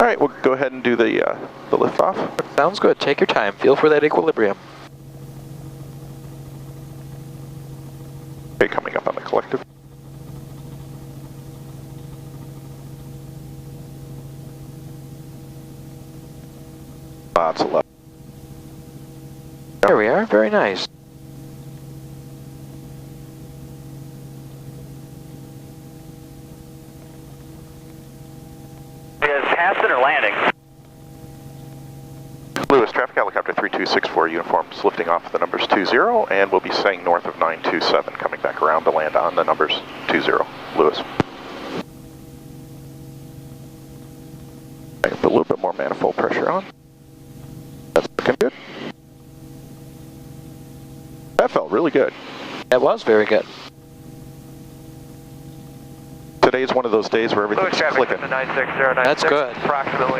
All right, we'll go ahead and do the liftoff. Sounds good. Take your time. Feel for that equilibrium. Okay, coming up on the collective. Lots of left. There we are. Very nice. Is passing or landing? Lewis, traffic helicopter 3264 uniforms lifting off the numbers 20, and we'll be staying north of 927, coming back around to land on the numbers 20. Lewis. I can put a little bit more manifold pressure on. That's looking good. That felt really good. That was very good. Today's one of those days where everything's clicking. Traffic 96096. That's good. Approximately.